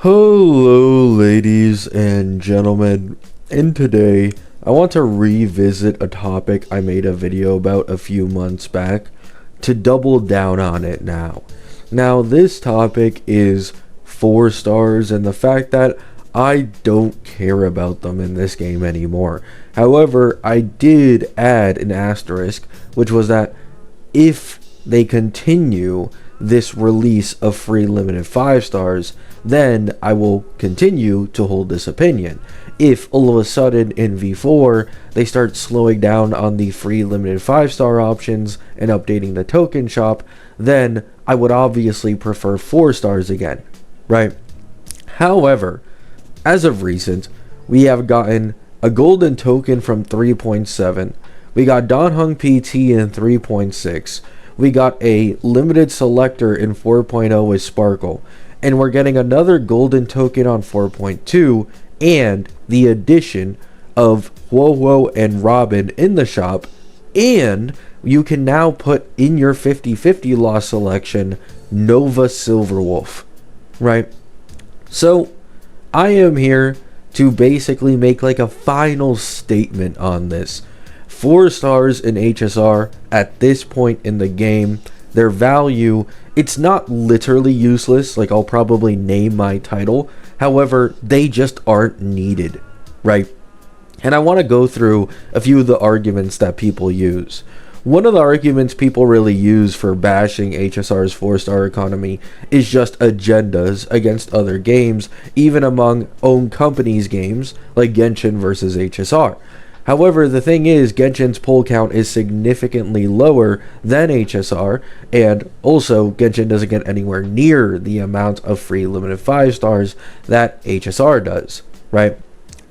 Hello, ladies and gentlemen, and today I want to revisit a topic I made a video about a few months back to double down on it now. Now, this topic is 4 stars and the fact that I don't care about them in this game anymore. However, I did add an asterisk, which was that if they continue this release of free limited 5 stars, then I will continue to hold this opinion. If all of a sudden in V4 they start slowing down on the free limited 5-star options and updating the token shop, then I would obviously prefer 4 stars again, right? However, as of recent, we have gotten a golden token from 3.7. We got Don Hung PT in 3.6. We got a limited selector in 4.0 with Sparkle. And we're getting another golden token on 4.2 and the addition of Hoyo and Robin in the shop. And you can now put in your 50/50 loss selection Nova Silverwolf, right? So I am here to basically make like a final statement on this. 4 stars in HSR at this point in the game. Their value, it's not literally useless, like I'll probably name my title. However, they just aren't needed, right? And I want to go through a few of the arguments that people use. One of the arguments people really use for bashing HSR's 4-star economy is just agendas against other games, even among own companies' games, like Genshin versus HSR. However, the thing is, Genshin's pull count is significantly lower than HSR, and also Genshin doesn't get anywhere near the amount of free limited 5 stars that HSR does, right?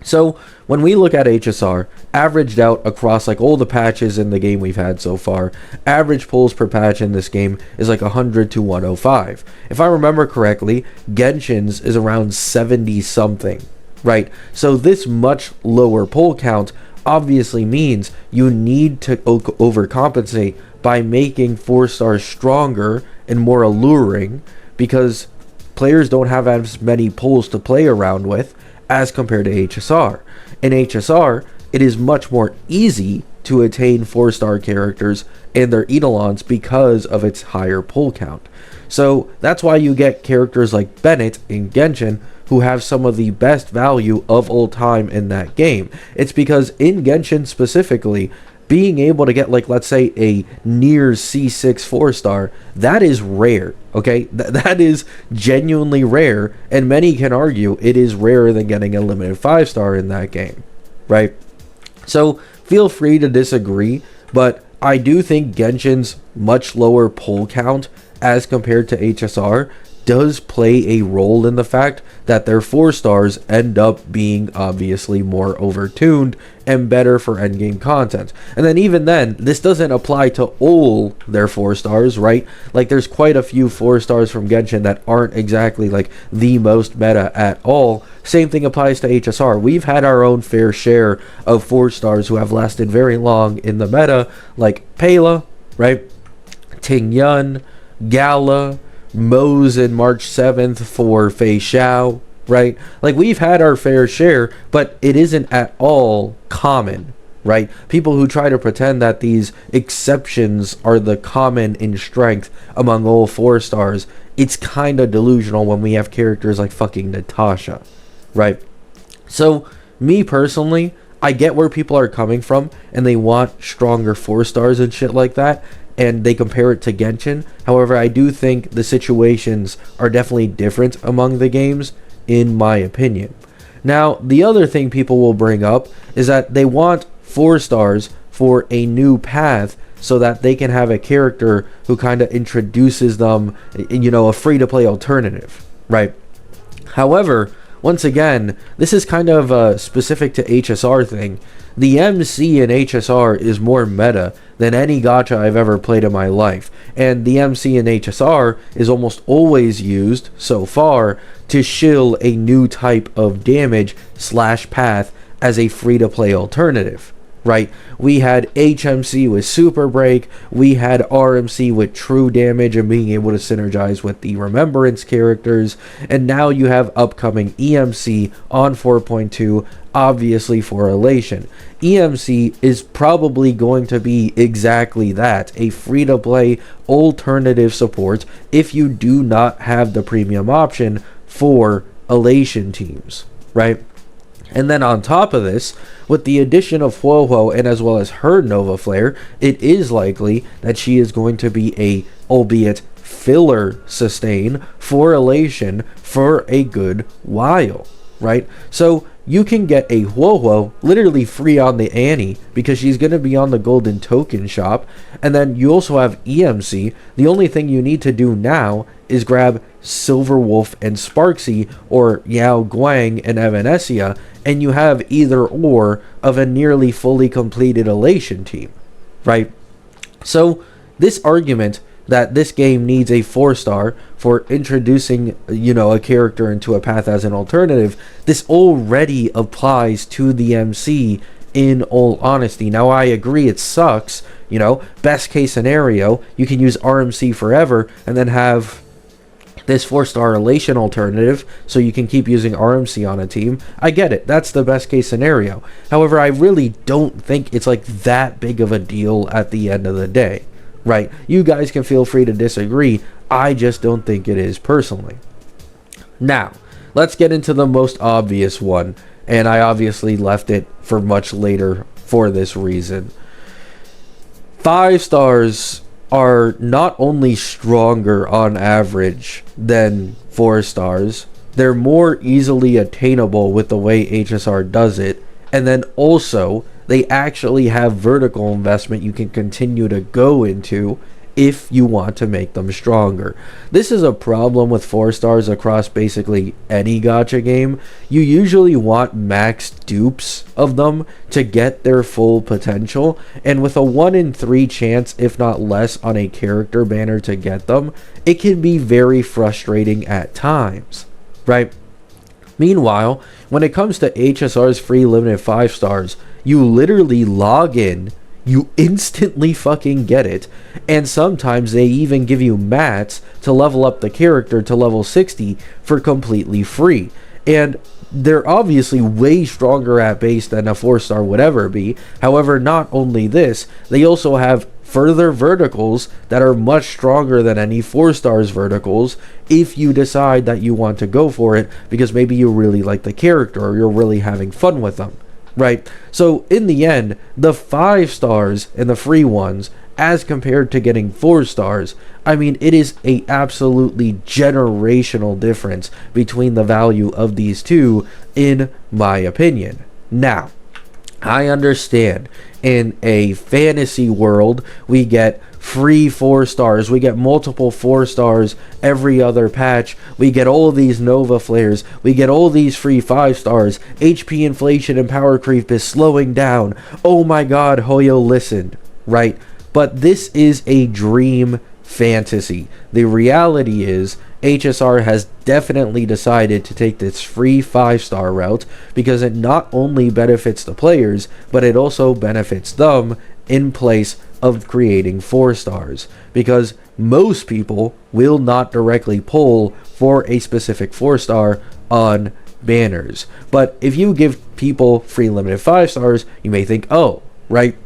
So when we look at HSR, averaged out across like all the patches in the game we've had so far, average pulls per patch in this game is like 100 to 105. If I remember correctly, Genshin's is around 70 something, right? So this much lower pull count obviously means you need to overcompensate by making 4 stars stronger and more alluring, because players don't have as many pulls to play around with as compared to HSR. In HSR, it is much more easy to attain 4-star characters and their eidolons because of its higher pull count. So that's why you get characters like Bennett in Genshin who have some of the best value of all time in that game. It's because in Genshin specifically, being able to get, like, let's say a near C6 4-star, that is rare, okay? That is genuinely rare, and many can argue it is rarer than getting a limited 5-star in that game, right? So feel free to disagree, but I do think Genshin's much lower pull count as compared to HSR does play a role in the fact that their 4 stars end up being obviously more overtuned and better for endgame content. And then even then, this doesn't apply to all their 4 stars, right? Like there's quite a few 4 stars from Genshin that aren't exactly like the most meta at all. Same thing applies to HSR. We've had our own fair share of 4 stars who have lasted very long in the meta, like Pela, right? Ting Yun, Gala, Mose in March 7th for Fei Xiao, right? Like we've had our fair share, but it isn't at all common, right? People who try to pretend that these exceptions are the common in strength among all 4 stars, it's kind of delusional when we have characters like fucking Natasha, right? So me personally, I get where people are coming from and they want stronger 4 stars and shit like that, and they compare it to Genshin. However, I do think the situations are definitely different among the games, in my opinion. Now, the other thing people will bring up is that they want 4 stars for a new path so that they can have a character who kind of introduces them, you know, a free-to-play alternative, right? However, once again, this is kind of a specific to HSR thing. The MC in HSR is more meta than any gacha I've ever played in my life, and the MC in HSR is almost always used, so far, to shill a new type of damage / path as a free-to-play alternative, right? We had HMC with Super Break, we had RMC with True Damage and being able to synergize with the Remembrance characters, and now you have upcoming EMC on 4.2, obviously for Elation. EMC is probably going to be exactly that, a free-to-play alternative support if you do not have the premium option for Elation teams, right? And then on top of this, with the addition of Hoyo and as well as her Nova Flare, it is likely that she is going to be a, albeit filler sustain for Elation for a good while, right? So you can get a Hoyo literally free on the Annie because she's going to be on the Golden Token shop. And then you also have EMC. The only thing you need to do now is grab Silver Wolf and Sparksy, or Yao Guang and Evanesia, and you have either or of a nearly fully completed Elation team, right? So this argument that this game needs a 4-star for introducing, a character into a path as an alternative, this already applies to the MC in all honesty. Now, I agree it sucks, best case scenario, you can use RMC forever and then have this 4-star Elation alternative so you can keep using RMC on a team. I get it, that's the best case scenario. However, I really don't think it's like that big of a deal at the end of the day, right? You guys can feel free to disagree. I just don't think it is personally. Now, let's get into the most obvious one, and I obviously left it for much later for this reason. 5 stars are not only stronger on average than 4 stars, they're more easily attainable with the way HSR does it, and then also they actually have vertical investment you can continue to go into if you want to make them stronger. This is a problem with 4 stars across basically any gacha game. You usually want max dupes of them to get their full potential, and with a 1 in 3 chance, if not less, on a character banner to get them, it can be very frustrating at times, right? Meanwhile, when it comes to HSR's free limited 5 stars, you literally log in, you instantly fucking get it, and sometimes they even give you mats to level up the character to level 60 for completely free. And they're obviously way stronger at base than a 4-star would ever be. However, not only this, they also have further verticals that are much stronger than any 4-stars verticals if you decide that you want to go for it because maybe you really like the character or you're really having fun with them. Right? So in the end, the 5 stars and the free ones as compared to getting 4 stars, I mean, it is a absolutely generational difference between the value of these two, in my opinion. Now, I understand in a fantasy world, we get free 4 stars, we get multiple 4 stars every other patch, we get all these Nova Flares, we get all these free 5 stars, HP inflation and power creep is slowing down, oh my god, Hoyo listened, right? But this is a dream fantasy. The reality is, HSR has definitely decided to take this free 5-star route because it not only benefits the players, but it also benefits them in place of creating 4 stars, because most people will not directly pull for a specific 4-star on banners. But if you give people free limited 5 stars, you may think, oh, right,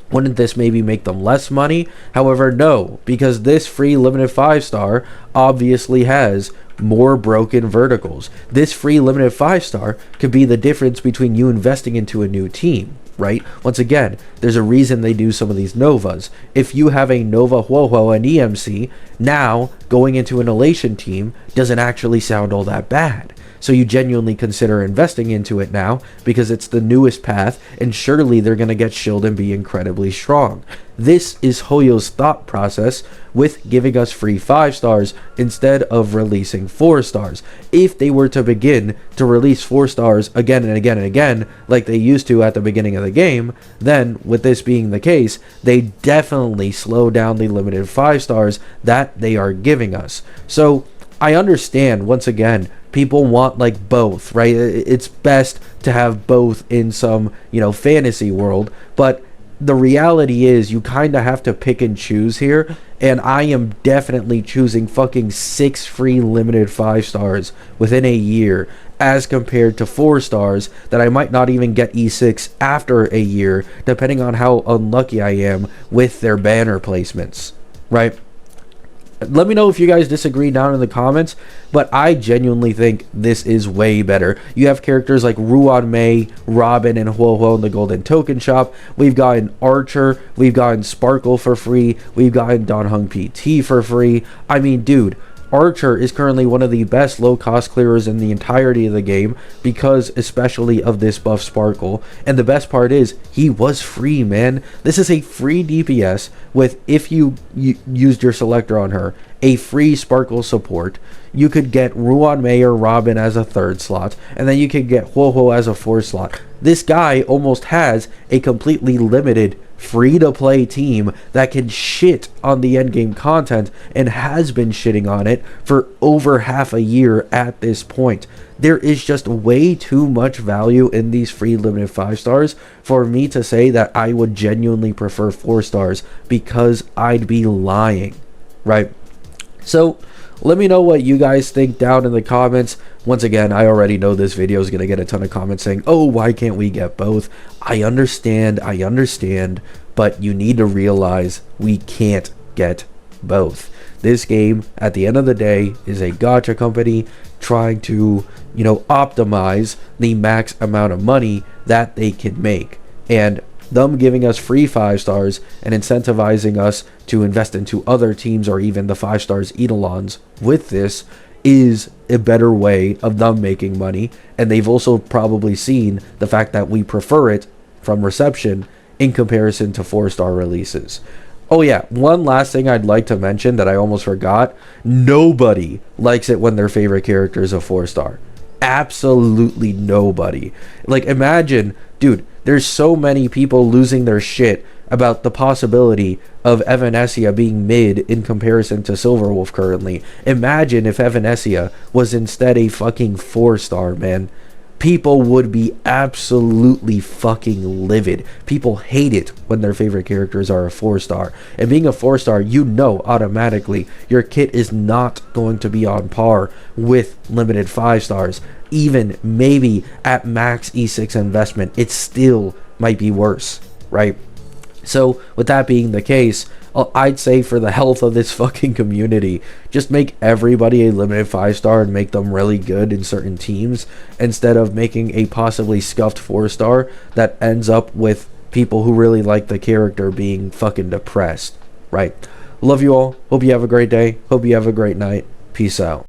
wouldn't this maybe make them less money? However, no, because this free limited 5-star obviously has more broken verticals. This free limited 5-star could be the difference between you investing into a new team, right? Once again, there's a reason they do some of these Novas. If you have a Nova Hoyo and EMC, now going into an Elation team doesn't actually sound all that bad. So you genuinely consider investing into it now because it's the newest path and surely they're going to get shilled and be incredibly strong. This is Hoyo's thought process with giving us free 5 stars instead of releasing 4 stars. If they were to begin to release 4 stars again and again and again like they used to at the beginning of the game, then with this being the case, they definitely slow down the limited 5 stars that they are giving us. So I understand, once again, people want like both, right? It's best to have both in some, fantasy world, but the reality is you kind of have to pick and choose here, and I am definitely choosing fucking 6 free limited 5 stars within a year as compared to 4 stars that I might not even get E6 after a year, depending on how unlucky I am with their banner placements, right? Let me know if you guys disagree down in the comments, but I genuinely think this is way better. You have characters like Ruan Mei, Robin, and Hoyo in the Golden Token Shop. We've gotten Archer, we've gotten Sparkle for free, we've gotten Don Hung PT for free. I mean, dude, Archer is currently one of the best low-cost clearers in the entirety of the game because especially of this buff Sparkle. And the best part is, he was free, man. This is a free DPS with, if you used your selector on her, a free Sparkle support. You could get Ruan Mei or Robin as a 3rd slot, and then you could get Hoyo as a 4th slot. This guy almost has a completely limited free-to-play team that can shit on the endgame content and has been shitting on it for over half a year at this point. There is just way too much value in these free limited 5 stars for me to say that I would genuinely prefer 4 stars, because I'd be lying, right? So let me know what you guys think down in the comments. Once again, I already know this video is going to get a ton of comments saying, oh, why can't we get both? I understand, but you need to realize we can't get both. This game, at the end of the day, is a gacha company trying to, optimize the max amount of money that they can make. And them giving us free 5 stars and incentivizing us to invest into other teams or even the 5 stars Eidolons with this is a better way of them making money. And they've also probably seen the fact that we prefer it from reception in comparison to 4-star releases. Oh yeah, one last thing I'd like to mention that I almost forgot. Nobody likes it when their favorite character is a 4-star. Absolutely nobody. Like, imagine, dude, there's so many people losing their shit about the possibility of Evanescia being mid in comparison to Silverwolf currently. Imagine if Evanescia was instead a fucking 4-star, man. People would be absolutely fucking livid. People hate it when their favorite characters are a 4-star. And being a 4-star, you know automatically your kit is not going to be on par with limited 5 stars. Even maybe at max E6 investment, it still might be worse, right? So with that being the case, I'd say for the health of this fucking community, just make everybody a limited 5-star and make them really good in certain teams, instead of making a possibly scuffed 4-star that ends up with people who really like the character being fucking depressed, right? Love you all. Hope you have a great day. Hope you have a great night. Peace out.